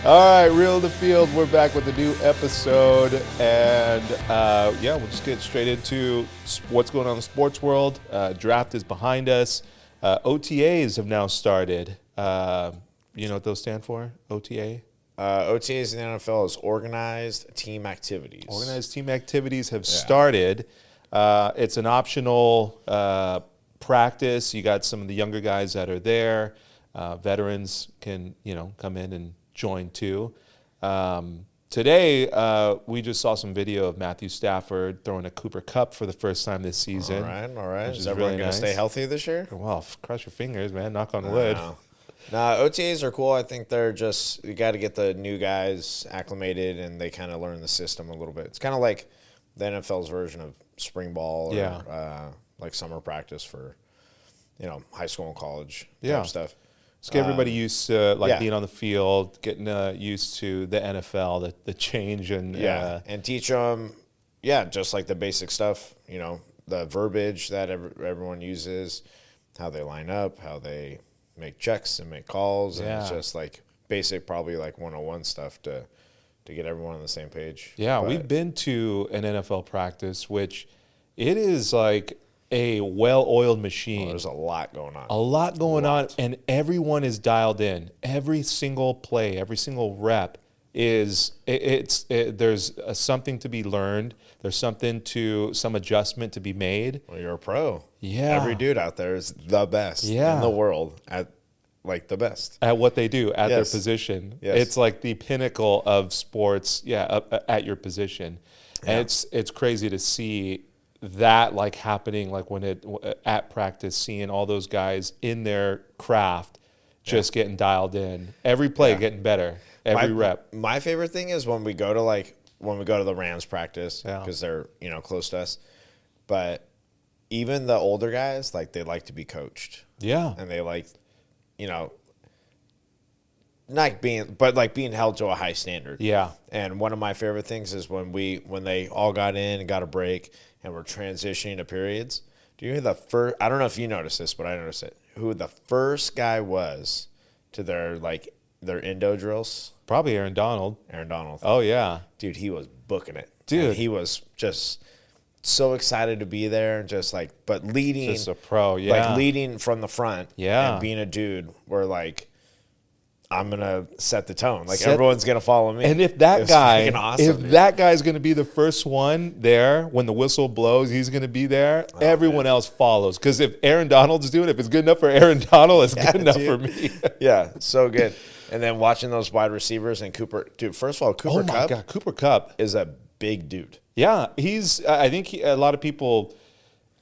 All right, Reel the Field. We're back with a new episode, and we'll just get straight into what's going on in the sports world. Draft is behind us. OTAs have now started. You know what those stand for? OTA. OTAs in the NFL is organized team activities. Organized team activities have started. It's an optional practice. You got some of the younger guys that are there. Veterans can come in and join too. Today, we just saw some video of Matthew Stafford throwing a Cooper Cup for the first time this season. All right. Is really everyone going to nice. stay healthy this year? Well, cross your fingers, man. Knock on wood. Nah, OTAs are cool. I think they're just, you got to get the new guys acclimated and they kind of learn the system a little bit. It's kind of like the NFL's version of spring ball or like summer practice for, high school and college type stuff. Let's get everybody used to being on the field, getting used to the NFL, the change and and teach them, just like the basic stuff. The verbiage that everyone uses, how they line up, how they make checks and make calls, and it's just like basic, probably like 101 stuff to get everyone on the same page. Yeah, we've been to an NFL practice, which it is like a well-oiled machine. There's a lot going on. A lot going on, and everyone is dialed in. Every single play, every single rep is there's something to be learned. There's some adjustment to be made. Well, you're a pro. Yeah. Every dude out there is the best in the world at the best. At what they do, at their position. Yes. It's like the pinnacle of sports, at your position. And it's crazy to see that like happening, like when at practice, seeing all those guys in their craft just getting dialed in. Every play getting better. Every rep. My favorite thing is when we go to the Rams practice, because they're close to us. But even the older guys, like, they like to be coached. Yeah. And they like, not being held to a high standard. Yeah. And one of my favorite things is when they all got in and got a break and we're transitioning to periods. Do you hear the first? I don't know if you noticed this, but I noticed it. Who the first guy was to their endo drills? Probably Aaron Donald. Aaron Donald. Oh yeah, dude, he was booking it. Dude, and he was just so excited to be there and just but leading, just a pro. Yeah, like leading from the front. Yeah, and being a dude where like, I'm gonna set the tone. Like, everyone's gonna follow me. And if that guy, awesome, that guy's gonna be the first one there when the whistle blows, he's gonna be there. Everyone else follows, because if Aaron Donald's doing it, if it's good enough for Aaron Donald, it's good enough for me. Yeah, so good. And then watching those wide receivers and Cooper, dude. First of all, Cooper Kupp. Oh my God, Cooper Kupp is a big dude. Yeah, he's. I think a lot of people.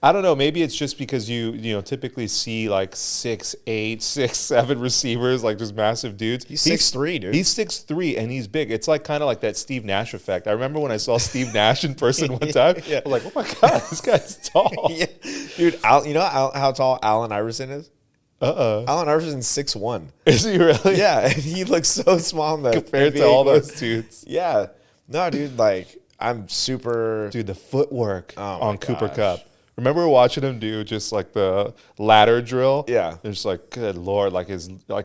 I don't know. Maybe it's just because you typically see like 6'8", 6'7" receivers, like just massive dudes. He's 6'3", dude. He's 6'3", and he's big. It's like kind of like that Steve Nash effect. I remember when I saw Steve Nash in person one time. I was like, oh my God, this guy's tall. Dude, you know how tall Allen Iverson is? Allen Iverson's 6'1". Is he really? Yeah, and he looks so small in the compared NBA to all those dudes. Yeah, no, dude, like, I'm super. Dude, the footwork on Cooper Kupp. Remember watching him do just like the ladder drill? Yeah. It's like, good Lord, like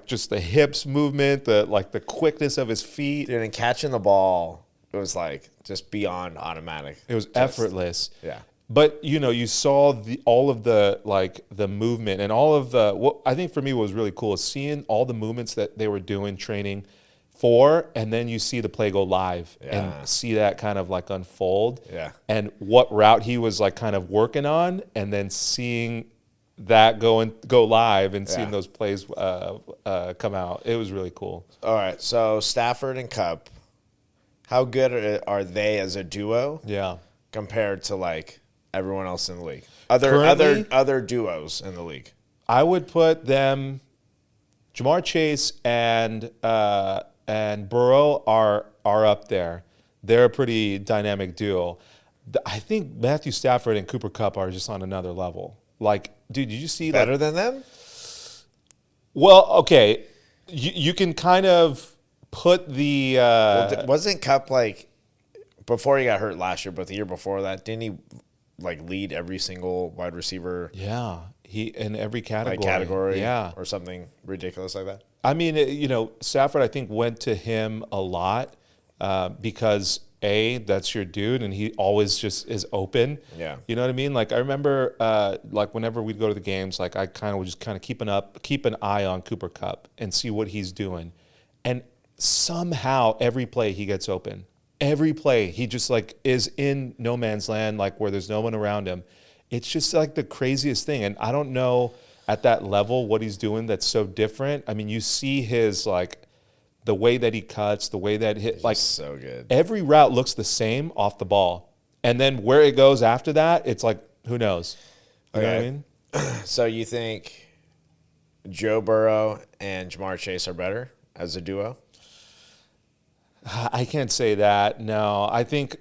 just the hips movement, the quickness of his feet. Dude, and catching the ball, it was like just beyond automatic. It was effortless. Yeah. But you saw all of the movement and all of what I think for me was really cool is seeing all the movements that they were doing training for, and then you see the play go live and see that kind of like unfold. Yeah. And what route he was like kind of working on, and then seeing that go live and seeing those plays come out. It was really cool. All right. So Stafford and Kupp, how good are they as a duo? Yeah. Compared to like everyone else in the league, other duos in the league. I would put them. Jamar Chase and Burrow are up there. They're a pretty dynamic duo. I think Matthew Stafford and Cooper Kupp are just on another level. Like, dude, did you see better than them? Well, okay, you can kind of put the. Wasn't Kupp like before he got hurt last year, but the year before that, didn't he like lead every single wide receiver. Yeah, he in every category. Category, or something ridiculous like that. I mean, Stafford, I think, went to him a lot because that's your dude, and he always just is open. Yeah, you know what I mean. Like I remember, like whenever we'd go to the games, like I would just keep an eye on Cooper Kupp and see what he's doing, and somehow every play he gets open. Every play he just like is in no man's land, like where there's no one around him. It's just like the craziest thing, and I don't know at that level what he's doing that's so different. I mean, you see his like the way that he cuts, the way that he's so good. Every route looks the same off the ball, and then where it goes after that, it's like who knows? You know what I mean? So you think Joe Burrow and Jamar Chase are better as a duo? I can't say that. No, I think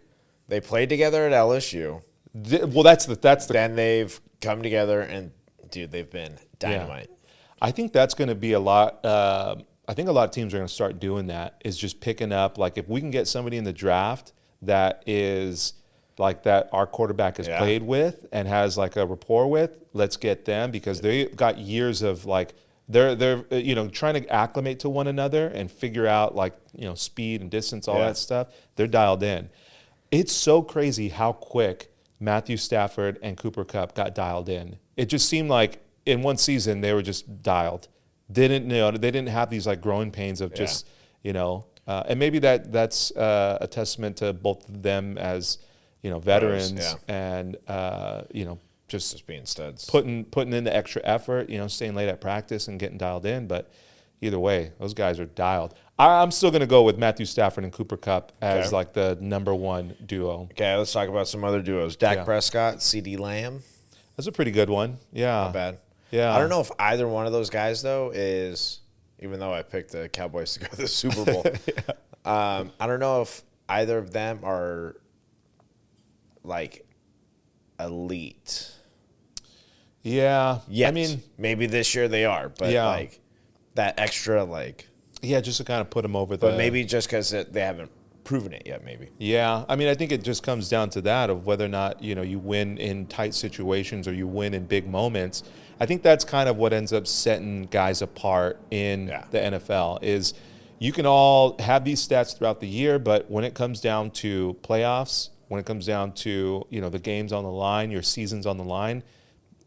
they played together at LSU. Well, that's the. Then they've come together and, dude, they've been dynamite. Yeah. I think that's going to be a lot. I think a lot of teams are going to start doing that. Is just picking up, like, if we can get somebody in the draft that is like that our quarterback has played with and has like a rapport with, let's get them, because they've got years of like. They're trying to acclimate to one another and figure out like speed and distance, all that stuff. They're dialed in. It's so crazy how quick Matthew Stafford and Cooper Kupp got dialed in. It just seemed like in one season they were just dialed. They didn't have these like growing pains of just and maybe that's a testament to both of them as veterans and just being studs, putting in the extra effort, staying late at practice and getting dialed in. But either way, those guys are dialed. I'm still going to go with Matthew Stafford and Cooper Kupp as like the number one duo. Okay, let's talk about some other duos. Dak Prescott, CeeDee Lamb. That's a pretty good one. Yeah. Not bad. Yeah. I don't know if either one of those guys, though, is, even though I picked the Cowboys to go to the Super Bowl, I don't know if either of them are like elite. Yeah. Yes. I mean, maybe this year they are, but like that extra, like. Yeah, just to kind of put them over But maybe just because they haven't proven it yet, maybe. Yeah. I mean, I think it just comes down to that of whether or not, you win in tight situations or you win in big moments. I think that's kind of what ends up setting guys apart in the NFL is you can all have these stats throughout the year, but when it comes down to playoffs, when it comes down to, the games on the line, your season's on the line,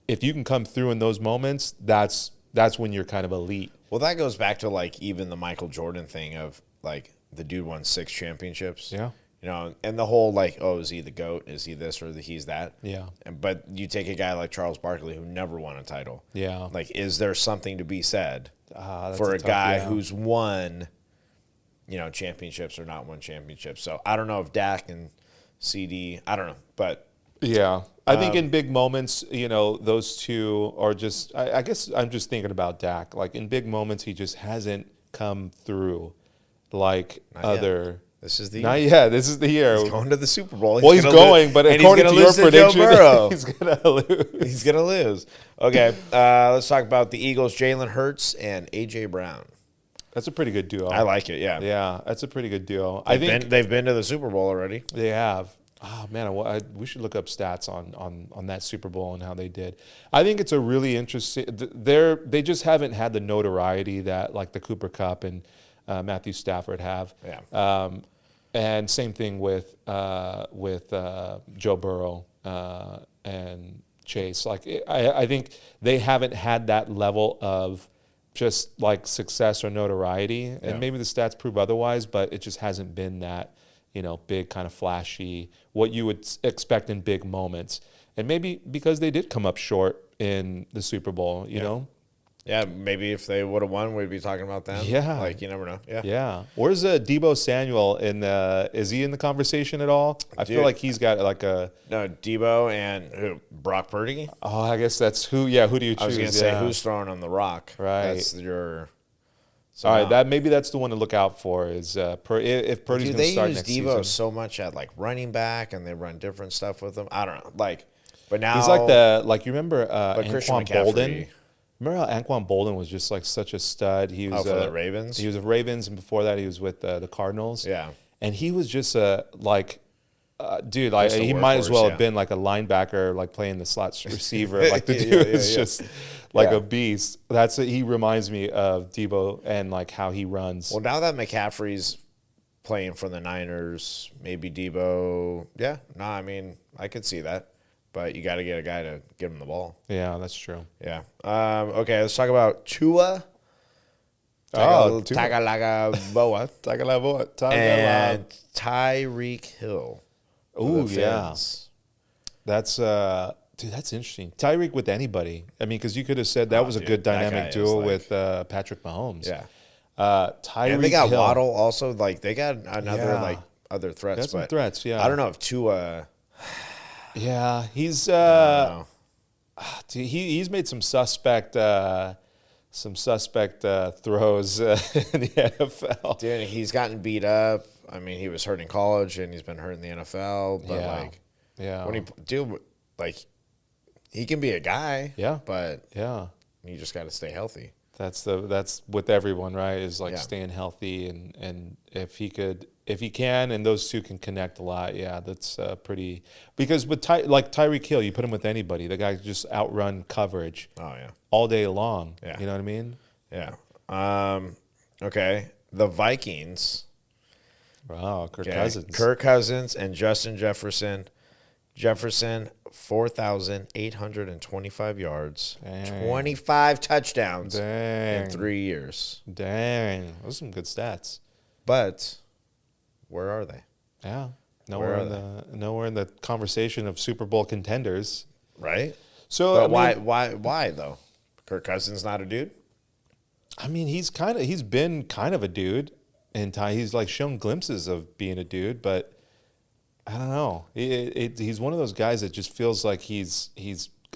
if you can come through in those moments, that's when you're kind of elite. Well, that goes back to like even the Michael Jordan thing of like the dude won 6 championships. Yeah. And the whole like, oh, is he the GOAT? Is he this or he's that? Yeah. But you take a guy like Charles Barkley who never won a title. Yeah. Like, is there something to be said for a guy who's won, championships or not won championships? So I don't know if Dak and CD, I don't know, but. Yeah. I think in big moments, those two are just, I guess I'm just thinking about Dak. Like in big moments, he just hasn't come through like other. This is the year. Not yet. This is the year. He's going to the Super Bowl. He's going, but according to your prediction, he's going to lose. He's going to lose. Okay, let's talk about the Eagles, Jalen Hurts and A.J. Brown. That's a pretty good duo. I like it, yeah. Yeah, that's a pretty good duo. They've been to the Super Bowl already. They have. Oh, man, we should look up stats on that Super Bowl and how they did. I think it's a really interesting – they just haven't had the notoriety that like the Cooper Kupp and Matthew Stafford have. Yeah. And same thing with Joe Burrow and Chase. Like I think they haven't had that level of just like success or notoriety. And maybe the stats prove otherwise, but it just hasn't been that – big kind of flashy, what you would expect in big moments. And maybe because they did come up short in the Super Bowl, you know? Yeah, maybe if they would have won, we'd be talking about them. Yeah. Like, you never know. Yeah. Yeah. Where's Debo Samuel is he in the conversation at all? I feel like he's got like a... No, Debo and who? Brock Purdy? Oh, I guess that's who do you choose? I was going to say, who's throwing on the rock? Right. That's your... So all right, maybe that's the one to look out for is if Purdy's going to start next season. They use Debo so much at like running back, and they run different stuff with him. I don't know, but now he's like you remember Anquan Bolden. Remember how Anquan Bolden was just like such a stud? He was for the Ravens. He was with Ravens, and before that he was with the Cardinals. Yeah, and he was just dude, like Just a he might as well workhorse, have been like a linebacker, like playing the slot receiver. Like the dude is just like a beast. He reminds me of Debo and like how he runs. Well, now that McCaffrey's playing for the Niners, maybe Debo. Yeah, no, I mean, I could see that. But you got to get a guy to give him the ball. Yeah, that's true. Yeah. Okay, let's talk about Tua. Tagalagaboa. And Tyreek Hill. Oh, yeah. That's dude, that's interesting. Tyreek with anybody. I mean, because you could have said that was a good dynamic duo with Patrick Mahomes. Yeah. Tyreek and they got Hill. Waddle also. Like they got another like other threats. Got some threats, yeah. I don't know if Tua. Yeah, he's he's made some suspect throws in the NFL. Dude, he's gotten beat up. I mean, he was hurt in college and he's been hurt in the NFL. But when he can be a guy. Yeah, but you just got to stay healthy. That's with everyone, right? Is like staying healthy and if he can and those two can connect a lot, that's pretty. Because with Tyreek Hill, you put him with anybody, the guy can just outrun coverage. Oh yeah, all day long. Yeah, you know what I mean? Yeah. Okay, the Vikings. Wow, Cousins. Kirk Cousins and Justin Jefferson. Jefferson, 4,825 yards, 25 touchdowns in 3 years. Dang, those are some good stats. But where are they? Yeah, nowhere in the conversation of Super Bowl contenders, right? So, but why though? Kirk Cousins not a dude? I mean, he's been kind of a dude, and he's like shown glimpses of being a dude, but. I don't know. He's one of those guys that just feels like he's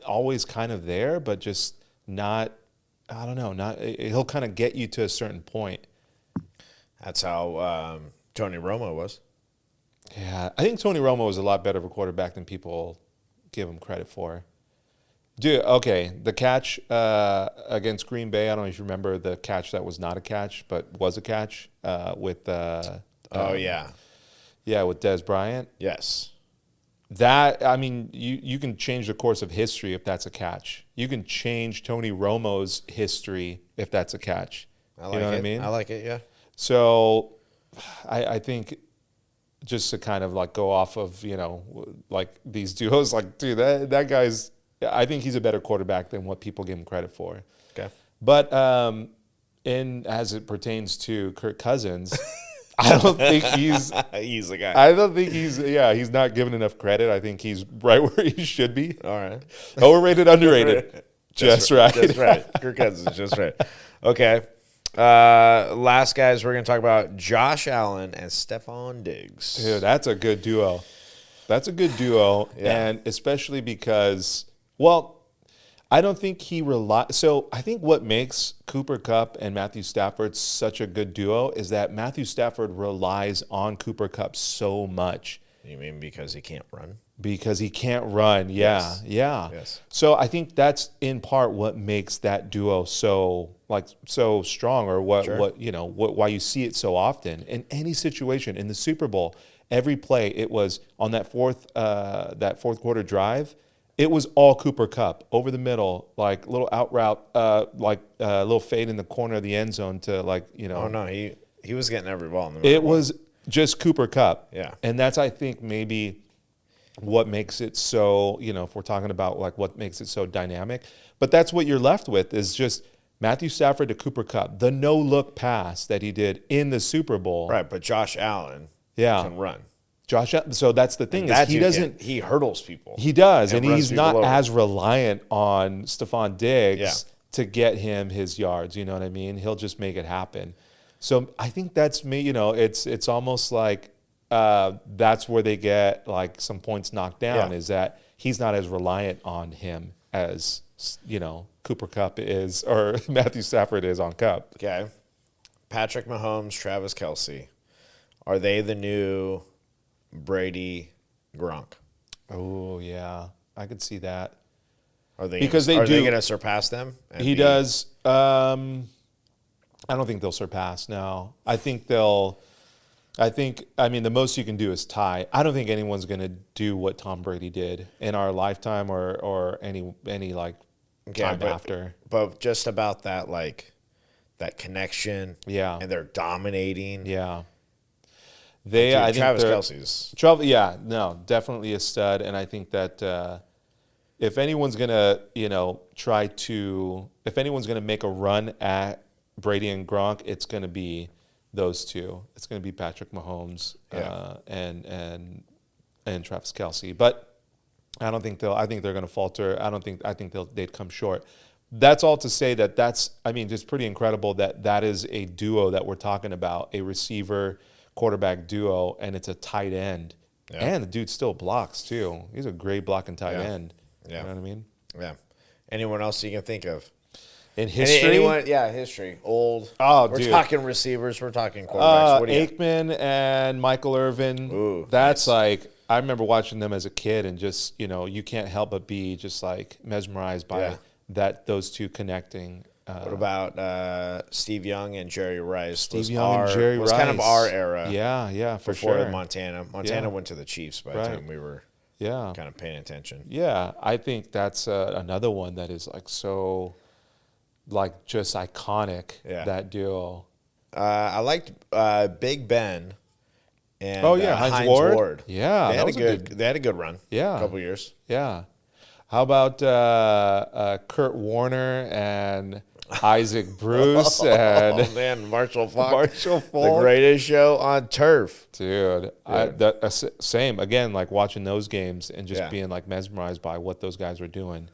always kind of there, but just not. I don't know. He'll kind of get you to a certain point. That's how Tony Romo was. Yeah, I think Tony Romo was a lot better of a quarterback than people give him credit for. Dude, okay, the catch against Green Bay. I don't know if you remember the catch that was not a catch, but was a catch with. Yeah, with Des Bryant. Yes. That, I mean, you can change the course of history if that's a catch. You can change Tony Romo's history if that's a catch. I like you know it. what I mean? I like it, yeah. So I think just to kind of like go off of, like these duos, like, dude, that guy's, I think he's a better quarterback than what people give him credit for. Okay. But as it pertains to Kirk Cousins... I don't think he's the guy. I don't think he's not given enough credit. I think he's right where he should be. All right. Overrated, underrated. Just right. Just right. Kirk Cousins, just right. Okay. Last guys, we're going to talk about Josh Allen and Stephon Diggs. Dude, that's a good duo. Yeah. And especially because, I don't think he relies. So I think what makes Cooper Kupp and Matthew Stafford such a good duo is that Matthew Stafford relies on Cooper Kupp so much. You mean because he can't run? Because he can't run, Yes. So I think that's in part what makes that duo so strong, or why you see it so often in any situation in the Super Bowl. Every play, it was on that fourth quarter drive. It was all Cooper Kupp over the middle, like little out route, like a little fade in the corner of the end zone to Oh no, he was getting every ball in the middle. It was just Cooper Kupp. Yeah. And that's, I think, maybe what makes it so, if we're talking about like what makes it so dynamic. But that's what you're left with is just Matthew Stafford to Cooper Kupp, the no-look pass that he did in the Super Bowl. Right, but Josh Allen can run. So that's the thing is he hurdles people. He does, and he's not as reliant on Stephon Diggs to get him his yards. You know what I mean? He'll just make it happen. So I think that's me. It's almost like that's where they get like some points knocked down. Is that he's not as reliant on him as Cooper Kupp is or Matthew Stafford is on Kupp. Okay, Patrick Mahomes, Travis Kelce, are they the new Brady, Gronk? Oh yeah, I could see that. Are they going to surpass them? He does. I don't think they'll surpass. No, I think they'll. I mean, the most you can do is tie. I don't think anyone's going to do what Tom Brady did in our lifetime or any like time after. But just about that, like that connection. Yeah. And they're dominating. Yeah. I think Travis Kelce's. Yeah, no, definitely a stud. And I think that if anyone's going to, if anyone's going to make a run at Brady and Gronk, it's going to be those two. It's going to be Patrick Mahomes and Travis Kelce. But I don't think I think they're going to falter. I think they'd come short. That's all to say that's just pretty incredible that is a duo that we're talking about, a receiver quarterback duo, and it's a tight end. Yeah. And the dude still blocks too. He's a great blocking tight end. Yeah. You know what I mean? Yeah. Anyone else you can think of? In history? History. Old. Oh, we're dude. talking receivers. We're talking quarterbacks. What do you Aikman and Michael Irvin. Ooh, that's nice. Like, I remember watching them as a kid and just, you can't help but be just like mesmerized by those two connecting. What about Steve Young and Jerry Rice? Steve Young and Jerry Rice. Was kind of our era. Yeah, for before sure. Montana went to the Chiefs by the time we were kind of paying attention. Yeah, I think that's another one that is like so, like just iconic. Yeah. That duo. I liked Big Ben and Heinz Ward. Yeah, they had a good run. Yeah, a couple years. Yeah. How about Kurt Warner and Isaac Bruce and Marshall Faulk, the greatest show on turf, dude. Same again, like watching those games and just being like mesmerized by what those guys were doing.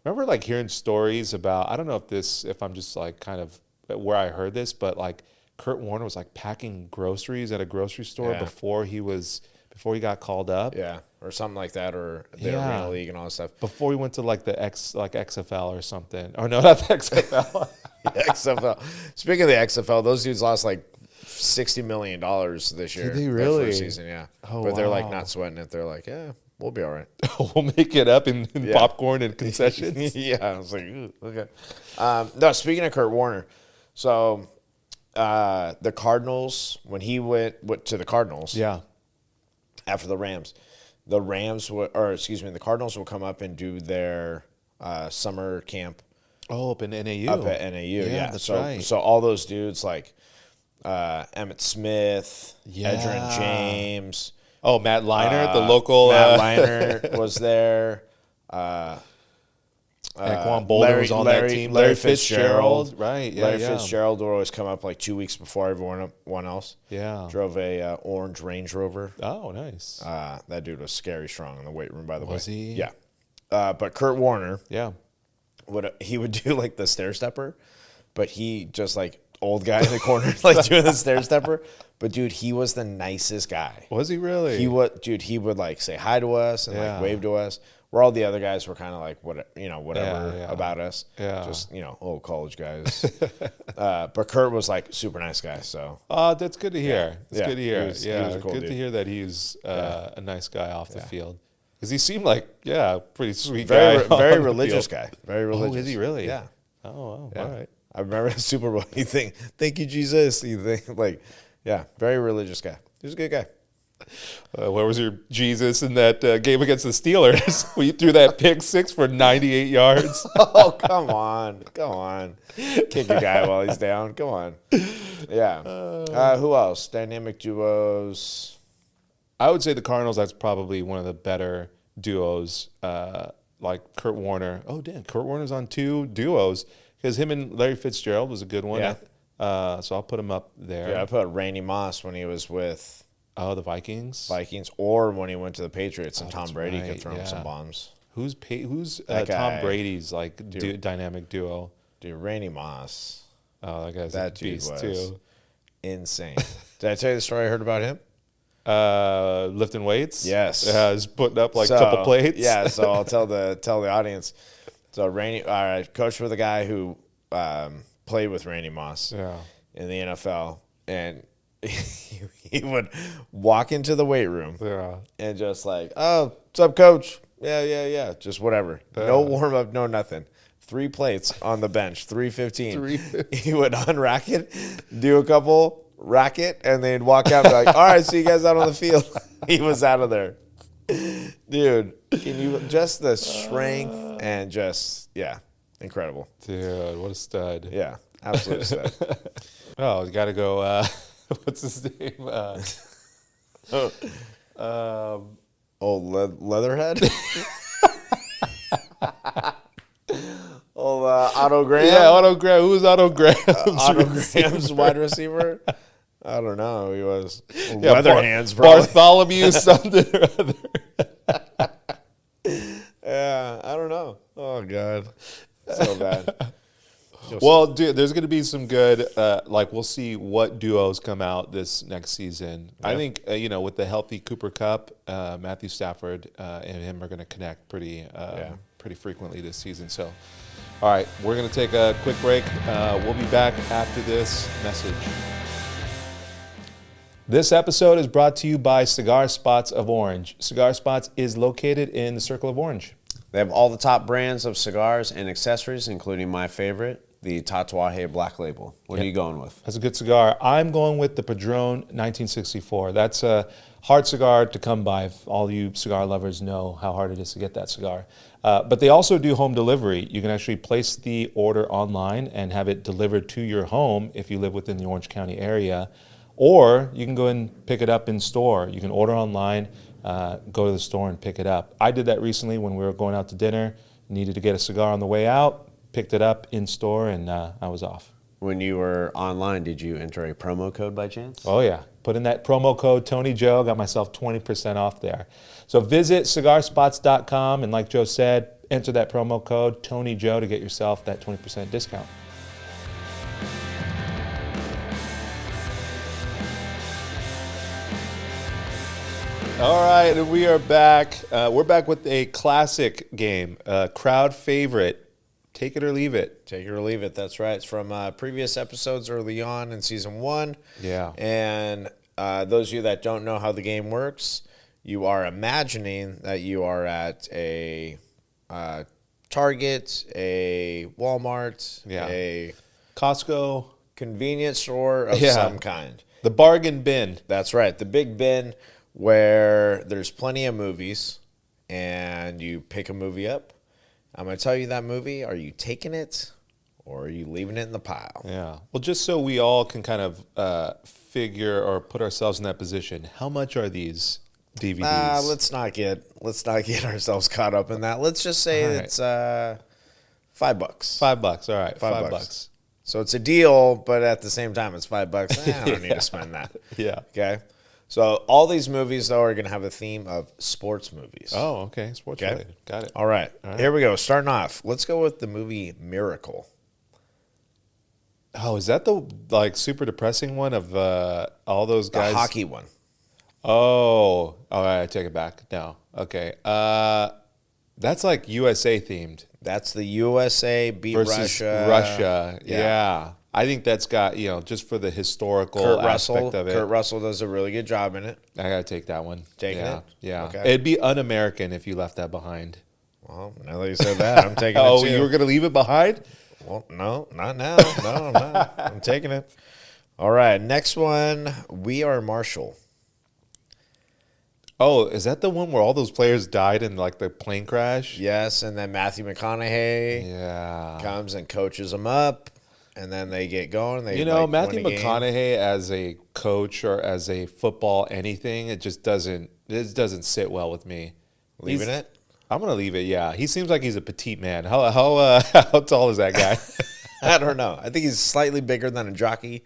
Remember, like hearing stories about, I don't know if I'm just like kind of where I heard this, but like Kurt Warner was like packing groceries at a grocery store before he got called up. Yeah. Or something like that, or the Arena League and all that stuff. Before he went to like the XFL or something. Or no, not the XFL. XFL. Speaking of the XFL, those dudes lost like $60 million this year. Did they really? First season, yeah. But they're like not sweating it. They're like, yeah, we'll be all right. We'll make it up in popcorn and concessions. Yeah, I was like, ooh, okay. No, speaking of Kurt Warner, so the Cardinals, when he went to the Cardinals, after the Rams. The Cardinals will come up and do their summer camp. Oh, up in NAU. Up at NAU, yeah. That's right. So all those dudes like Emmitt Smith, Edgerrin James. Oh, Matt Leinart, the local. Matt Leinart was there. Anquan Boulder was on that team. Larry Fitzgerald. Right, yeah. Larry Fitzgerald would always come up like 2 weeks before everyone else. Yeah. Drove a orange Range Rover. Oh, nice. That dude was scary strong in the weight room, by the way. Was he? Yeah. But Kurt Warner. Yeah. He would do like the stair stepper, but he just like old guy in the corner, like doing the stair stepper. But dude, he was the nicest guy. Was he really? He would like say hi to us and like wave to us. Where all the other guys were kind of like whatever about us. Yeah. Just, old college guys. But Kurt was like super nice guy. So that's good to hear. It's good to hear. He was a cool good dude. To hear that he's a nice guy off the field. Because he seemed like, pretty sweet guy. Very religious guy. Very religious. Oh, is he really? Yeah. Oh, all right. I remember the Super Bowl. You think, thank you, Jesus. You think, like, very religious guy. He was a good guy. Where was your Jesus in that game against the Steelers? Where you threw that pick six for 98 yards? Oh, come on. Kick a guy while he's down. Come on. Yeah. Who else? Dynamic duos. I would say the Cardinals, that's probably one of the better duos, like Kurt Warner. Oh, damn. Kurt Warner's on 2 duos because him and Larry Fitzgerald was a good one. Yeah. So I'll put him up there. Yeah, I put Randy Moss when he was with the Vikings, or when he went to the Patriots and Tom Brady could throw him some bombs. Who's Tom Brady's like dynamic duo? Dude, Randy Moss. Oh, that guy's a beast was too. Insane. Did I tell you the story I heard about him? Lifting weights. Yes. He's putting up like a couple plates. Yeah. So I'll tell the audience. So Randy, coached with a guy who played with Randy Moss. Yeah. In the NFL, and he would walk into the weight room and just like, oh, what's up, coach? Yeah. Just whatever. No warm up, no nothing. 3 plates on the bench, 315. He would unrack it, do a couple, racket, and they'd walk out and be like, all right, see you guys out on the field. He was out of there. Dude, can you just the strength and just, yeah, incredible. Dude, what a stud. Yeah, absolute stud. Oh, you got to go, what's his name? Old Leatherhead? Old Otto Graham? Yeah, Otto Graham. Who was Otto Graham? Otto Graham's wide receiver? I don't know. He was Yeah, Leatherhands, probably. Bartholomew something or other. Yeah, I don't know. Oh, God. So bad. Well, dude, there's going to be some good, we'll see what duos come out this next season. Yeah. I think, with the healthy Cooper Kupp, Matthew Stafford and him are going to connect pretty frequently this season. So, all right, we're going to take a quick break. We'll be back after this message. This episode is brought to you by Cigar Spots of Orange. Cigar Spots is located in the Circle of Orange. They have all the top brands of cigars and accessories, including my favorite, the Tatuaje Black Label. What are you going with? That's a good cigar. I'm going with the Padron 1964. That's a hard cigar to come by. All you cigar lovers know how hard it is to get that cigar. But they also do home delivery. You can actually place the order online and have it delivered to your home if you live within the Orange County area. Or you can go and pick it up in store. You can order online, go to the store and pick it up. I did that recently when we were going out to dinner, needed to get a cigar on the way out, picked it up in store, and I was off. When you were online, did you enter a promo code by chance? Oh, yeah. Put in that promo code Tony Joe, got myself 20% off there. So visit cigarspots.com, and like Joe said, enter that promo code Tony Joe to get yourself that 20% discount. All right, and we are back. We're back with a classic game, crowd favorite. Take it or leave it. Take it or leave it. That's right. It's from previous episodes early on in season 1. Yeah. And those of you that don't know how the game works, you are imagining that you are at a Target, a Walmart, a Costco, convenience store of some kind. The bargain bin. That's right. The big bin where there's plenty of movies and you pick a movie up. I'm going to tell you that movie. Are you taking it or are you leaving it in the pile? Yeah. Well, just so we all can kind of figure or put ourselves in that position, how much are these DVDs? Let's not get ourselves caught up in that. Let's just say it's $5. $5. All right. $5. So it's a deal, but at the same time, it's $5. I don't need to spend that. Yeah. Okay. So all these movies, though, are going to have a theme of sports movies. Oh, okay. Sports related. Got it. All right. Here we go. Starting off. Let's go with the movie Miracle. Oh, is that the super depressing one of all those guys? The hockey one. Oh, all right. I take it back. No. Okay. That's like USA themed. That's the USA beat versus Russia. Yeah. I think that's got, just for the historical aspect of it. Kurt Russell does a really good job in it. I got to take that one. Taking it? Yeah. Okay. It'd be un-American if you left that behind. Well, now that you said that, I'm taking it too. Oh, you were going to leave it behind? Well, no, not now. No, I'm not. I'm taking it. All right. Next one, We Are Marshall. Oh, is that the one where all those players died in the plane crash? Yes, and then Matthew McConaughey comes and coaches them up. And then they get going. Matthew McConaughey as a coach or as a football anything, it doesn't sit well with me. Leaving it? I'm gonna leave it. Yeah, he seems like he's a petite man. How tall is that guy? I don't know. I think he's slightly bigger than a jockey.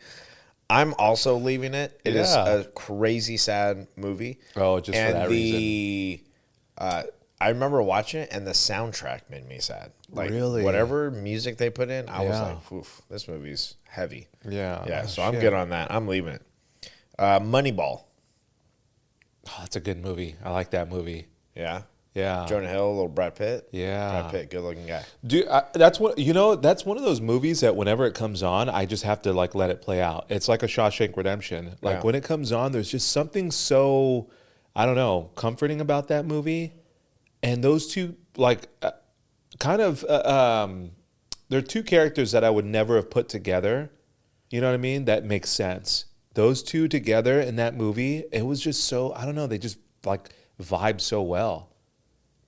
I'm also leaving it. It is a crazy sad movie. Oh, just for that reason. I remember watching it, and the soundtrack made me sad. Really? Whatever music they put in, I was like, oof, this movie's heavy. Yeah. Yeah, so I'm good on that. I'm leaving it. Moneyball. Oh, that's a good movie. I like that movie. Yeah? Yeah. Jonah Hill, little Brad Pitt. Yeah. Brad Pitt, good-looking guy. Dude, that's one of those movies that whenever it comes on, I just have to, let it play out. It's like a Shawshank Redemption. When it comes on, there's just something so, I don't know, comforting about that movie. And those two, they're two characters that I would never have put together. You know what I mean? That makes sense. those two together in that movie, it was just so, I don't know, they just like vibe so well.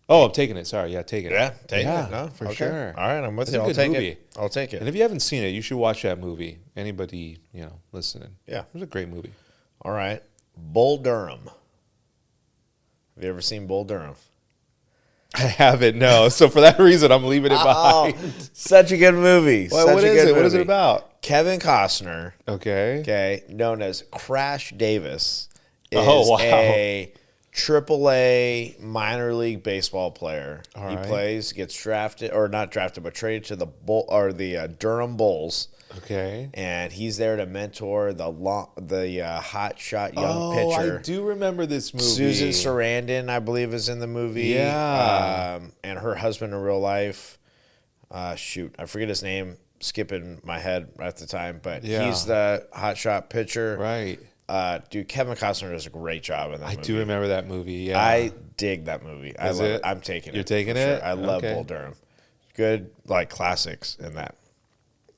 Oh, I'm taking it. Sorry. Yeah, taking it. Yeah, taking Yeah, it. No, for okay. sure. All right, I'm with It's you. a I'll good take movie. it. I'll take And it. if you haven't seen it, you should watch that movie. Anybody, listening. Yeah. It was a great movie. All right. Bull Durham. Have you ever seen Bull Durham? I haven't, no. So for that reason, I'm leaving it behind. Such a good movie. What is it? What is it about? Kevin Costner, Okay. known as Crash Davis, is Oh, wow. a AAA minor league baseball player. All He right. gets drafted, or not drafted, but traded to the Durham Bulls. Okay. And he's there to mentor the hot shot young Oh, pitcher. I do remember this movie. Susan Sarandon, I believe, is in the movie. Yeah. And her husband in real life. Shoot, I forget his name. Skipping my head at the time, but Yeah. he's the hotshot pitcher. Right. Dude, Kevin Costner does a great job in that movie. I do remember that movie. Yeah. I dig that movie. I Is love it? it. I'm taking it. You're taking for it? Sure. I love Okay. Bull Durham. Good, like classics in that.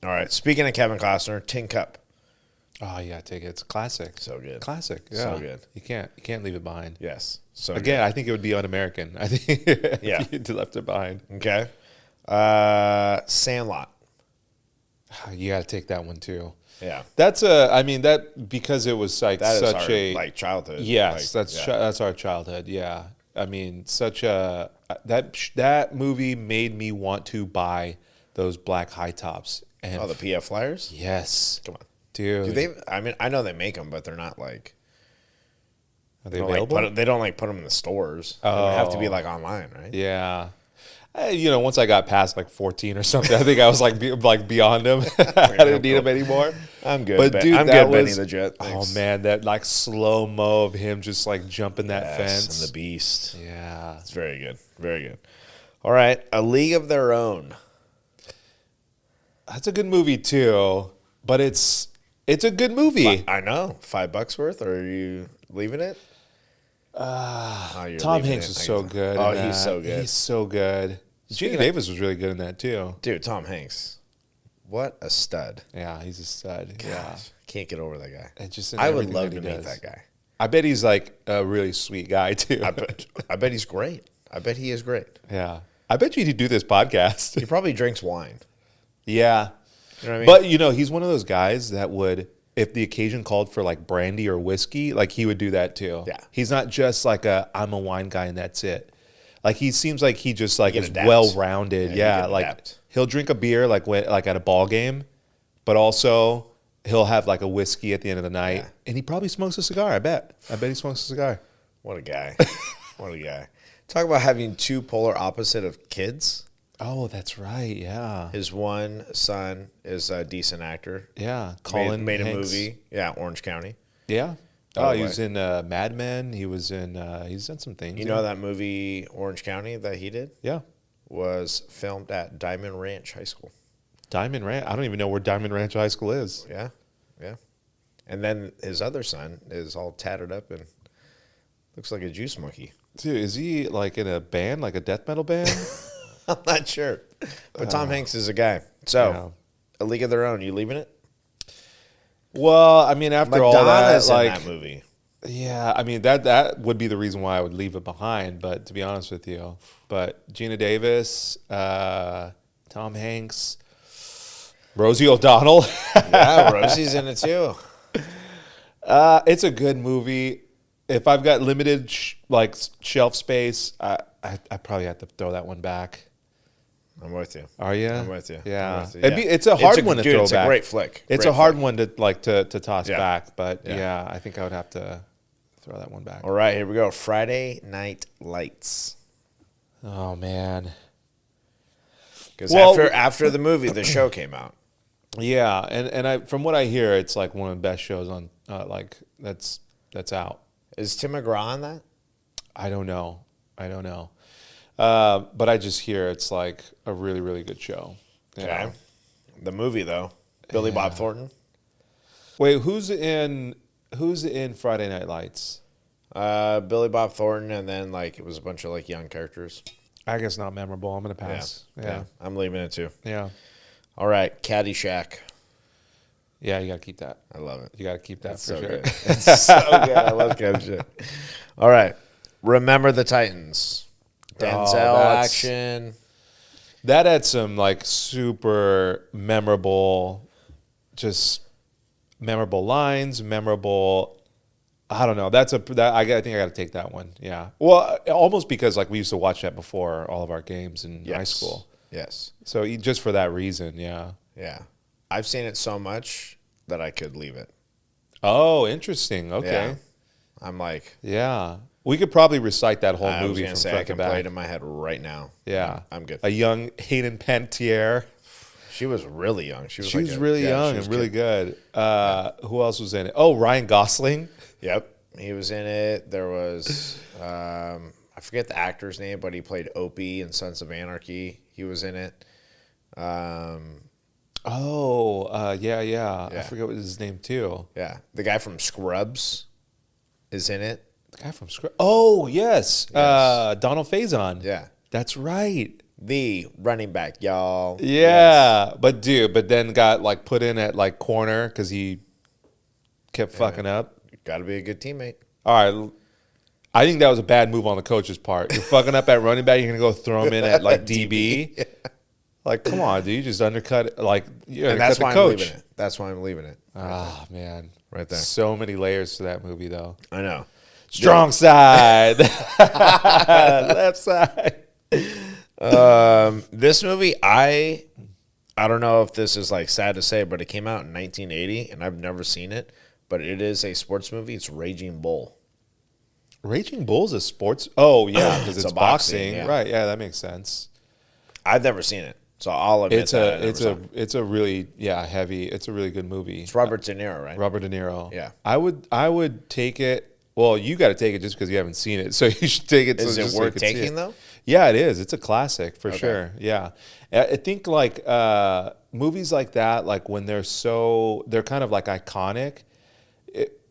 All right. Speaking of Kevin Costner, Tin Cup. Oh yeah, take it. It's a classic. So good. Classic. Yeah. So good. You can't leave it behind. Yes. So Again, I think it would be un-American. I think if Yeah. you left it behind. good. Okay. Sandlot. You got to take that one too. Yeah. That because it was like That is such our a childhood. yes, Like, that's our childhood. Yeah, I mean, such a that movie made me want to buy those black high tops. And the PF Flyers. yes, Come on. dude, Do they? I mean, I know they make them, but they're not like. are they They don't, available? they don't put them in the stores. They would have to be like online, right? Yeah. Once I got past like 14 or something, I think I was like beyond them. I didn't need them anymore. I'm good. But dude, I'm that good, Benny was the Jet. oh Thanks. man, that like slow mo of him just like jumping that Yes, fence. and the Beast. Yeah, It's very good. Very good. All right, A League of Their Own. that's a good movie too. But it's a good movie. I know. $5 worth, or are you leaving it? You're Tom leaving Hanks it. is I so guess. good. Oh, in he's that. so good. He's so good. Gina Davis was really good in that too. Dude, Tom Hanks. What a stud. Yeah, he's a stud. Yeah, Gosh, can't get over that guy. and just in I would everything love that to he meet does. that guy. I bet he's like a really sweet guy too. I bet he's great. I bet he is great. Yeah, I bet you he'd do this podcast. He probably drinks wine. Yeah. You know what I mean? But he's one of those guys that would, if the occasion called for like brandy or whiskey, like he would do that too. Yeah. He's not just like I'm a wine guy and that's it. Like he seems like he just like He can is adapt. well rounded. Yeah, he Yeah. can Like adapt. he'll drink a beer like at a ball game, but also he'll have like a whiskey at the end of the night, Yeah. and he probably smokes a cigar. I bet he smokes a cigar. What a guy. What a guy. Talk about having two polar opposite of kids. Oh, that's right. Yeah. His one son is a decent actor. Yeah. Colin made a Hanks. movie. Yeah, Orange County. Yeah. By Oh, the he way. was in Mad Men. He was in. He's done some things. You know that movie Orange County that he did Yeah. was filmed at Diamond Ranch High School. Diamond Ranch. I don't even know where Diamond Ranch High School is. Yeah, yeah. And then his other son is all tattered up and looks like a juice monkey. Dude, is he like in a band, like a death metal band? I'm not sure, but Tom Hanks is a guy. So, Yeah. A League of Their Own. You leaving it? Well, I mean, after all that, Madonna's in like, that movie. yeah, I mean that would be the reason why I would leave it behind. But to be honest with you, but Gina Davis, Tom Hanks, Rosie O'Donnell. Yeah, Rosie's in it too. It's a good movie. If I've got limited shelf space, I probably have to throw that one back. I'm with you. Are you? I'm with you. Yeah. I'm with you. It's a hard one to dude, throw it's back. a great flick. It's Great a hard flick. one to toss Yeah. back, but Yeah. yeah, I think I would have to throw that one back. All right, here we go. Friday Night Lights. Oh man. Because Well- after the movie, the show came out. Yeah, and I from what I hear, it's like one of the best shows on that's out. Is Tim McGraw on that? I don't know. But I just hear it's like a really, really good show. you Okay. know? The movie though, Billy Bob Thornton. Wait, who's in Friday Night Lights? Billy Bob Thornton, and then like it was a bunch of like young characters. I guess not memorable. I'm gonna pass. Yeah. I'm leaving it too. Yeah. All right, Caddyshack. Yeah, you got to keep that. I love it. You got to keep that It's for so sure. good. It's so good. I love Kev shit. All right. Remember the Titans. Denzel action. That had some like super memorable, just memorable lines, memorable. I don't know. I think I got to take that one. Yeah. Well, almost because like we used to watch that before all of our games in high school. Yes. So just for that reason, yeah. Yeah. I've seen it so much that I could leave it. Oh, interesting. Okay. Yeah. I'm like, yeah. We could probably recite that whole I was movie gonna from say I front to can play it back. in my head right now. Yeah. I'm good. A young Hayden Panettiere. She was really young. She was Really young and really good. Who else was in it? Oh, Ryan Gosling. Yep. He was in it. There was, I forget the actor's name, but he played Opie in Sons of Anarchy. He was in it. Yeah. I forget what his name too. Yeah. The guy from Scrubs is in it. The guy from Scrubs. Oh, yes. Yes. Donald Faison. Yeah. That's right. The running back, y'all. Yeah. But then got like put in at like corner because he kept fucking up. Got to be a good teammate. All right. I think that was a bad move on the coach's part. You're fucking up at running back. You're going to go throw him in at like DB. Yeah. Like, come on, dude. You just undercut like you And undercut that's the why coach. I'm leaving it. That's why I'm leaving it. Ah, man. Right there. So many layers to that movie, though. I know. Strong side. Left side. This movie, I don't know if this is like sad to say, but it came out in 1980, and I've never seen it. But it is a sports movie. It's Raging Bull. Raging Bull's a sports. Oh, yeah, because it's a boxing, boxing. yeah. Right, yeah, that makes sense. I've never seen it, so I'll admit It's a really heavy. It's a really good movie. It's Robert De Niro, right? Robert De Niro. Yeah. I would take it. Well, you got to take it just because you haven't seen it, so you should take it. Is just it so you worth can see taking it. though? Yeah, it is. It's a classic for sure. Yeah, I think like movies like that, like when they're kind of like iconic.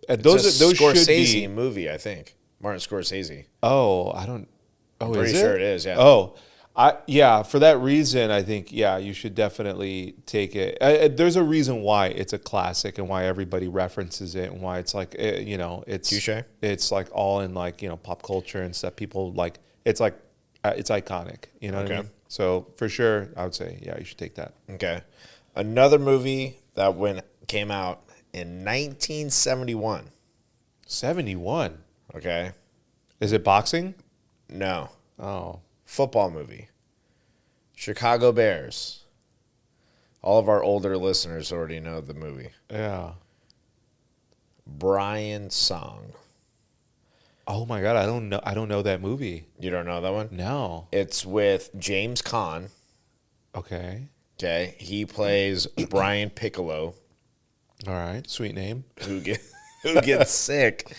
Those It's a Scorsese Scorsese movie, I think. Martin Scorsese. Oh, I don't. Oh, I'm pretty is sure it is. Yeah. Oh, for that reason, I think you should definitely take it. There's a reason why it's a classic and why everybody references it and why it's like it's Touché. It's like all in like pop culture and stuff. People like it's like it's iconic. You know what I Okay. mean? So for sure, I would say you should take that. Okay. Another movie that came out in 1971. 71. Okay. Is it boxing? No. Oh. Football movie. Chicago Bears. All of our older listeners already know the movie. Yeah. Brian Song. Oh my God, I don't know that movie. You don't know that one? No. It's with James Caan. Okay. Okay. He plays Brian Piccolo, All right. Sweet name. who gets sick.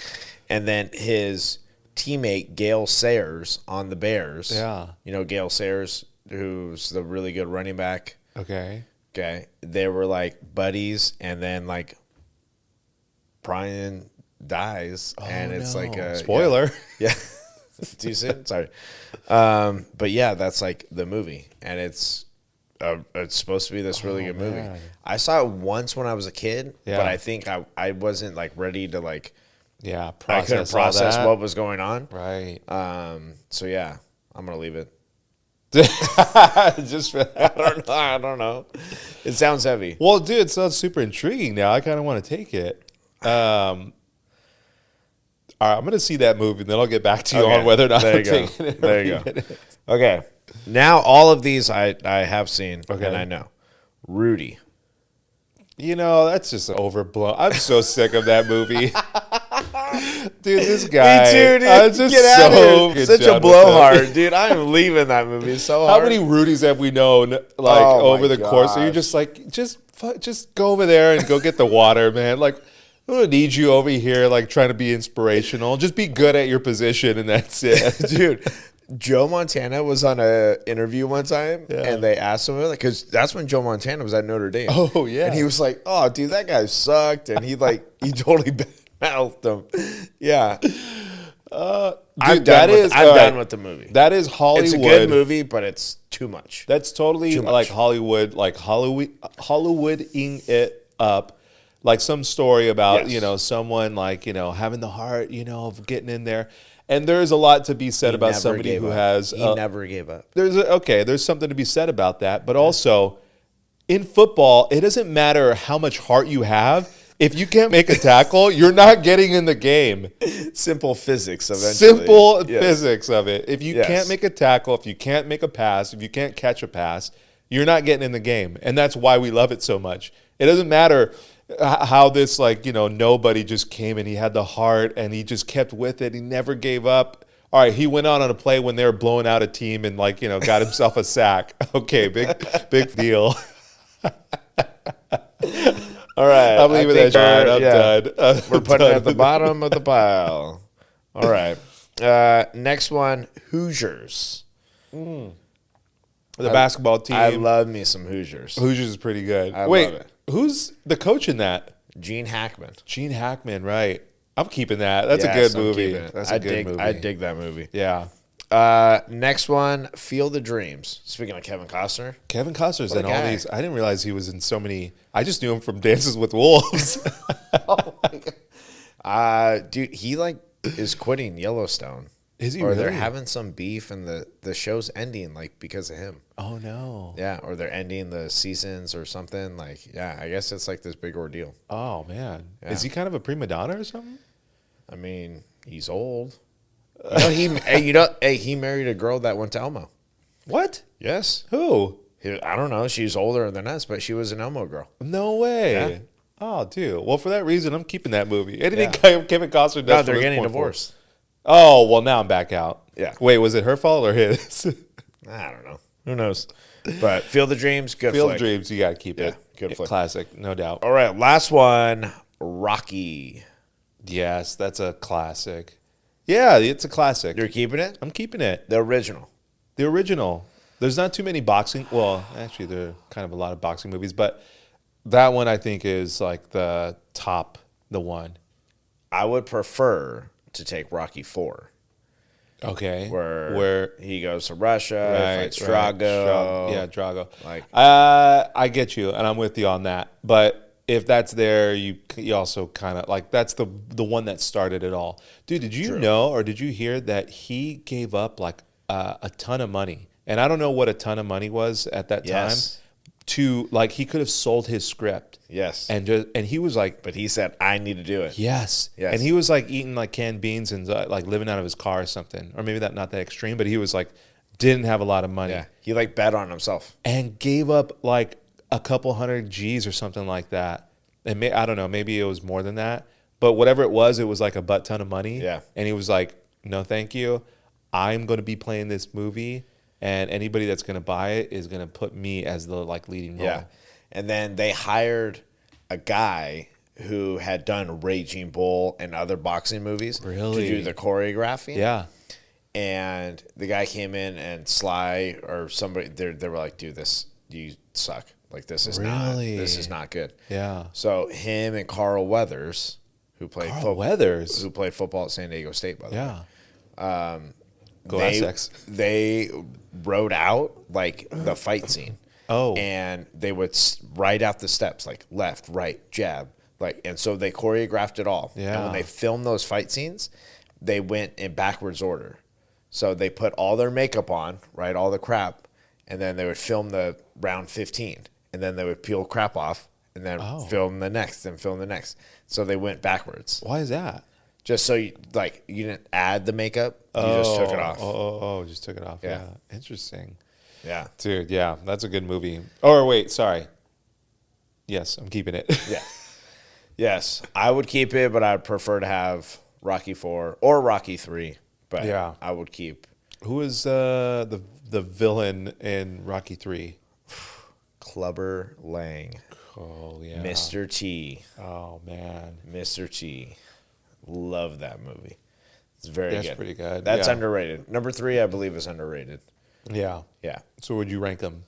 And then his teammate, Gale Sayers, on the Bears. Yeah. You know Gale Sayers, who's the really good running back. Okay. Okay. They were like buddies, and then like Brian dies, and it's like a spoiler. Yeah. Too soon? Sorry. But yeah, that's like the movie, and it's supposed to be this really good movie. man. I saw it once when I was a kid, Yeah. but I think I wasn't like ready to like. Yeah. I couldn't process all what was going on. that. Right. So yeah, I'm gonna leave it. Just for that. I don't know. It sounds heavy. Well, dude, it sounds super intriguing now. I kind of want to take it. All right, I'm gonna see that movie, and then I'll get back to you Okay. on whether or not There I'm you go. taking it. There you go. Okay. Now all of these I have seen Okay. and I know. Rudy. That's just overblown. I'm so sick of that movie. Dude, this guy. Me too, dude. I'm just Get out so of here. Such a done with blowhard, dude. I'm leaving that movie so How hard. many Rudies have we known like Oh, my over the course? So you're gosh. just like, just go over there and go get the water, man. Like, I don't need you over here like trying to be inspirational. Just be good at your position, and that's it. Dude, Joe Montana was on a interview one time, and they asked him, because that's when Joe Montana was at Notre Dame. Oh, yeah. And he was like, oh, dude, that guy sucked. And he totally mouthed him. Yeah. I'm Dude, done with the movie. That is Hollywood. It's a good movie, but it's too much. That's totally Too much. like Hollywood, Hollywooding it up. like some story about, Yes. someone like, having the heart, of getting in there. And there's a lot to be said He about never somebody gave who up. has, He never gave up. there's something to be said about that. But also in football, it doesn't matter how much heart you have. If you can't make a tackle, you're not getting in the game. Simple physics eventually. Simple Yes. physics of it. If you Yes. can't make a tackle, if you can't make a pass, if you can't catch a pass, you're not getting in the game. And that's why we love it so much. It doesn't matter how this, nobody just came and he had the heart and he just kept with it. He never gave up. All right, he went on a play when they were blowing out a team and, got himself a sack. Okay, big deal. All right. I'm leaving that shit. I'm done. We're putting it at the bottom of the pile. All right. Next one, Hoosiers. The basketball team. I love me some Hoosiers. Hoosiers is pretty good. I Wait, love it. who's the coach in that? Gene Hackman. Gene Hackman, right. I'm keeping that. That's Yes, a good I'm movie. keeping it. That's a good movie. I dig that movie. Yeah. Next one, Field of Dreams. Speaking of Kevin Costner. Kevin Costner's What a in all guy. these. I didn't realize he was in so many. I just knew him from Dances with Wolves. Oh my God. Dude, he is quitting Yellowstone. Is he Or they're really? having some beef and the show's ending because of him. Oh, no. Yeah, or they're ending the seasons or something. I guess it's this big ordeal. Oh, man. Yeah. Is he kind of a prima donna or something? I mean, he's old. He married a girl that went to Elmo. What? Yes. Who? I don't know. She's older than us, but she was an Elmo girl. No way. Yeah. Oh, dude. Well, for that reason, I'm keeping that movie. Anything Yeah. Kevin Costner does. No, from they're this getting point forward. divorced. Oh, well, now I'm back out. Yeah. Wait, was it her fault or his? I don't know. Who knows? But Field of Dreams, good Field flick. of Dreams, you got to keep it. good flick. Classic, no doubt. All right, last one, Rocky. Yes, that's a classic. Yeah, it's a classic. You're keeping it? I'm keeping it. The original. The original. There's not too many boxing. Well, actually, there are kind of a lot of boxing movies, but that one I think is the top, the one. I would prefer to take Rocky 4. Okay. Where he goes to Russia, fights Drago. Yeah, Drago. Like- I get you, and I'm with you on that. But if that's there, you also kind of that's the one that started it all. Dude, did you know or did you hear that he gave up a ton of money? And I don't know what a ton of money was at that Yes. time. To he could have sold his script. Yes. And he was like, But he said, I need to do it. yes. Yes. And he was eating canned beans and living out of his car or something. Or maybe not that extreme, but he was didn't have a lot of money. Yeah. He bet on himself. And gave up a couple hundred G's or something like that. And I don't know, maybe it was more than that. But whatever it was a butt ton of money. Yeah. And he was like, no, thank you. I'm going to be playing this movie. And anybody that's going to buy it is going to put me as the leading role. Yeah. And then they hired a guy who had done Raging Bull and other boxing movies Really? to do the choreography. Yeah. And the guy came in and Sly or somebody, they were like, dude, you suck. This is not good. Yeah. So him and Carl Weathers, who played Weathers. who played football at San Diego State, by the way. Yeah. Go Aztecs. They wrote out the fight scene. Oh. And they would write out the steps left, right, jab, and so they choreographed it all. Yeah. And when they filmed those fight scenes, they went in backwards order. So they put all their makeup on, right, all the crap, and then they would film the round 15, and then they would peel crap off, and then film the next, and film the next. So they went backwards. Why is that? Just so you didn't add the makeup, you just took it off. Just took it off. Yeah. Yeah. Interesting. Yeah. Dude, yeah, that's a good movie. Or wait, sorry. Yes, I'm keeping it. Yeah. Yes, I would keep it, but I'd prefer to have Rocky 4 or Rocky 3. But Yeah. I would keep Who is the villain in Rocky 3? Clubber Lang, Oh, yeah. Mr. T. Oh, man. Mr. T. Love that movie. It's very That's good. pretty good. That's Yeah. underrated. Number 3, I believe, is underrated. Yeah. Yeah. So would you rank them?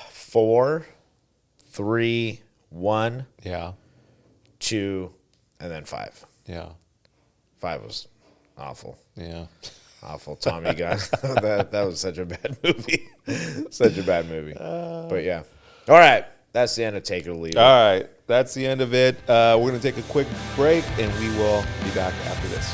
4, 3, 1, Yeah. 2, and then 5. Yeah. 5 was awful. Yeah. Awful. Tommy Gunn. that was such a bad movie. Such a bad movie. But yeah. All right. That's the end of Take It or Leave It. All right. That's the end of it. We're going to take a quick break, and we will be back after this.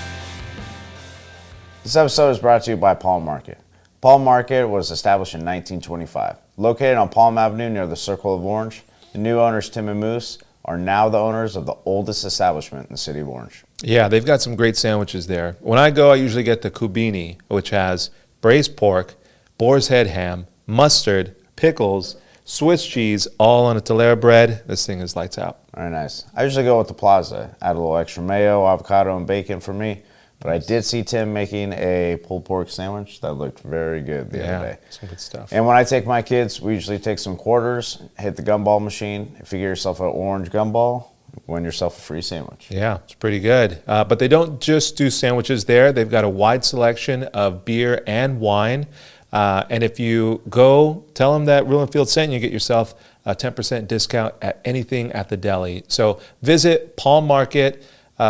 This episode is brought to you by Palm Market. Palm Market was established in 1925. Located on Palm Avenue near the Circle of Orange, the new owners, Tim and Moose, are now the owners of the oldest establishment in the city of Orange. Yeah, they've got some great sandwiches there. When I go, I usually get the kubini, which has braised pork, boar's head ham, mustard, pickles, Swiss cheese, all on a telera bread. This thing is lights out. Very nice. I usually go with the Plaza. Add a little extra mayo, avocado, and bacon for me. But I did see Tim making a pulled pork sandwich that looked very good the other day. Some good stuff. And when I take my kids, we usually take some quarters, hit the gumball machine. If you get yourself an orange gumball, win yourself a free sandwich. Yeah, it's pretty good. But they don't just do sandwiches there. They've got a wide selection of beer and wine. And if you go, tell them that Real and Field sent you, get yourself a 10% discount at anything at the deli. So visit Palm Market.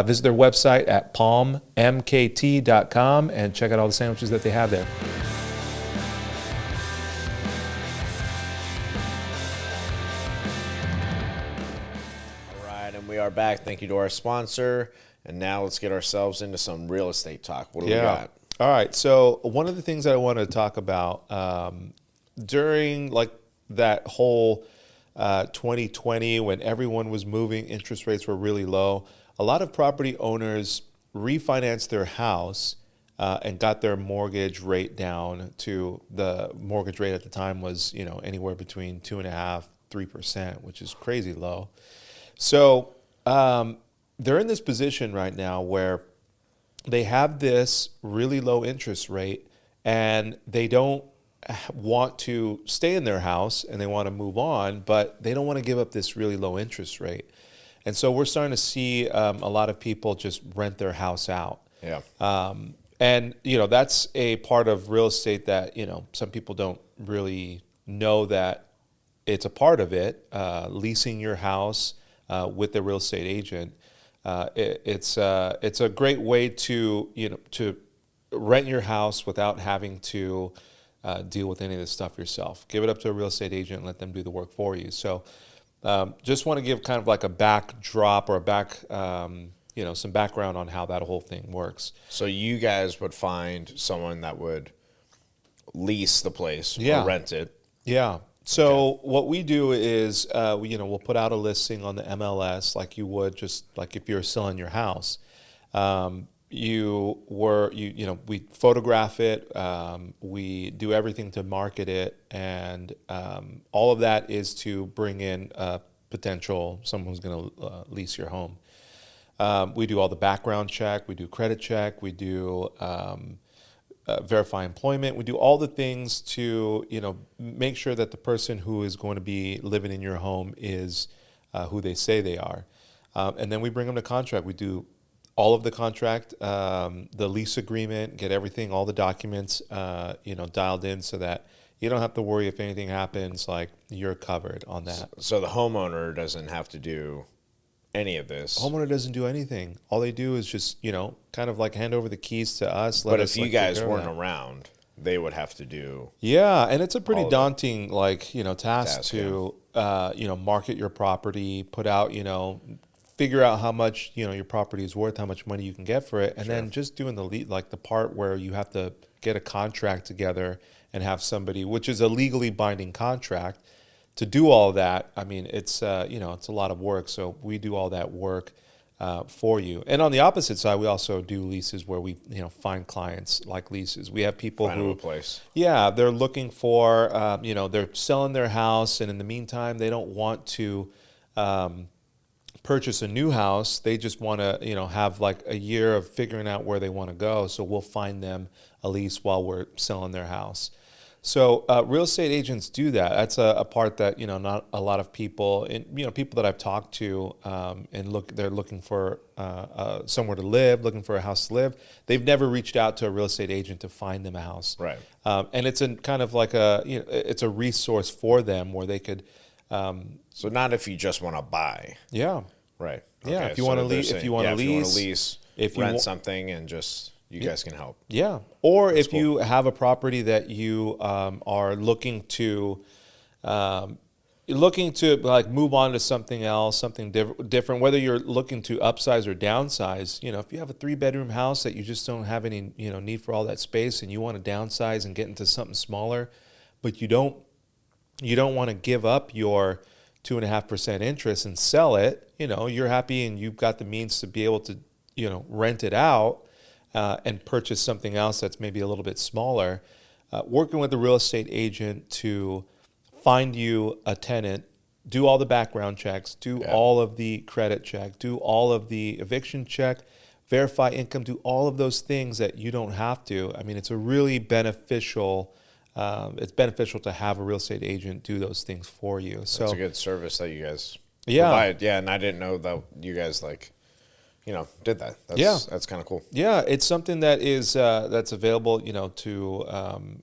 Visit their website at palmmkt.com and check out all the sandwiches that they have there. All right, and we are back. Thank you to our sponsor. And now let's get ourselves into some real estate talk. What do we got? All right. So one of the things that I want to talk about during like that whole 2020 when everyone was moving, interest rates were really low. A lot of property owners refinanced their house and got their mortgage rate down to the mortgage rate at the time was, anywhere between 2.5%, 3%, which is crazy low. So they're in this position right now where they have this really low interest rate and they don't want to stay in their house and they want to move on, but they don't want to give up this really low interest rate. And so we're starting to see a lot of people just rent their house out. Yeah. And, that's a part of real estate that, some people don't really know that it's a part of it. Leasing your house with a real estate agent. It's a great way to, to rent your house without having to deal with any of this stuff yourself. Give it up to a real estate agent and let them do the work for you. So just want to give kind of like a backdrop or some background on how that whole thing works. So you guys would find someone that would lease the place or rent it. Yeah. So what we do is, we'll put out a listing on the MLS like you would just like if you're selling your house. We photograph it, we do everything to market it, and all of that is to bring in someone who's going to lease your home. We do all the background check, we do credit check, we do verify employment, we do all the things to make sure that the person who is going to be living in your home is who they say they are, and then we bring them to contract. We do all of the contract, the lease agreement, get everything, all the documents, dialed in so that you don't have to worry if anything happens, like you're covered on that. So the homeowner doesn't have to do any of this. Homeowner doesn't do anything. All they do is just, kind of like hand over the keys to us. But if you guys weren't around, they would have to do. Yeah, and it's a pretty daunting, task to, market your property, put out, figure out how much your property is worth, how much money you can get for it, and then just doing the part where you have to get a contract together and have somebody, which is a legally binding contract, to do all that. I mean, it's it's a lot of work. So we do all that work for you. And on the opposite side, we also do leases where we find clients like leases. We have people who they're looking for they're selling their house, and in the meantime, they don't want to purchase a new house. They just want to, have like a year of figuring out where they want to go. So we'll find them a lease while we're selling their house. So real estate agents do that. That's a part that, not a lot of people, and, people that I've talked to they're looking for somewhere to live, looking for a house to live. They've never reached out to a real estate agent to find them a house. Right. And it's kind of like it's a resource for them where they could. So not if you just want to buy. Yeah. Right. Yeah. Okay. If you want to lease, if you rent something and just you guys can help. Yeah. Or that's if you have a property that you are looking to, looking to like move on to something else, something different, whether you're looking to upsize or downsize, if you have a 3-bedroom house that you just don't have any, need for all that space, and you want to downsize and get into something smaller, but you don't want to give up your 2.5% interest and sell it, you're happy and you've got the means to be able to, rent it out and purchase something else that's maybe a little bit smaller. Working with a real estate agent to find you a tenant, do all the background checks, do all of the credit check, do all of the eviction check, verify income, do all of those things that you don't have to. I mean, it's a really beneficial. It's beneficial to have a real estate agent do those things for you. So it's a good service that you guys provide. Yeah, and I didn't know that you guys did that. That's kind of cool. Yeah, it's something that is that's available, to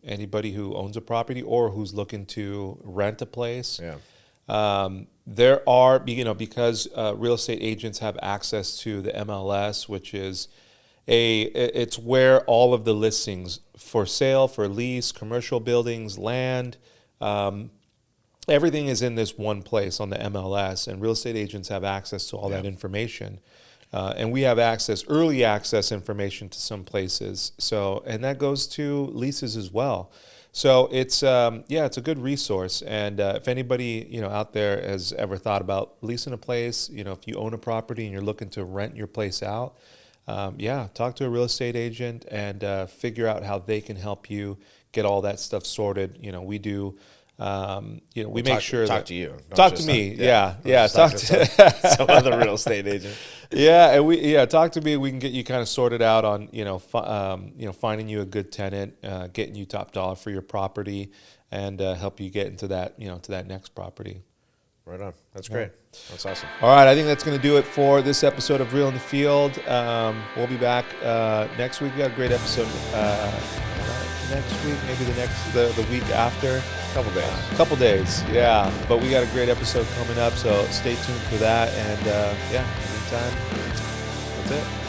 anybody who owns a property or who's looking to rent a place. Yeah. There are, because real estate agents have access to the MLS, which is it's where all of the listings for sale, for lease, commercial buildings, land, everything is in this one place on the MLS, and real estate agents have access to all that information. And we have early access information to some places. So, and that goes to leases as well. So it's a good resource. And if anybody out there has ever thought about leasing a place, if you own a property and you're looking to rent your place out, talk to a real estate agent and figure out how they can help you get all that stuff sorted. We do. We make sure talk to you. Talk to me. Yeah. Talk to some other real estate agent. Yeah, and talk to me. We can get you kind of sorted out on finding you a good tenant, getting you top dollar for your property, and help you get into that to that next property. Right on. That's great. That's awesome. All right, I think that's going to do it for this episode of Real in the Field. We'll be back next week. We got a great episode next week, maybe the week after. Couple days, yeah. But we got a great episode coming up, so stay tuned for that. And in the meantime, that's it.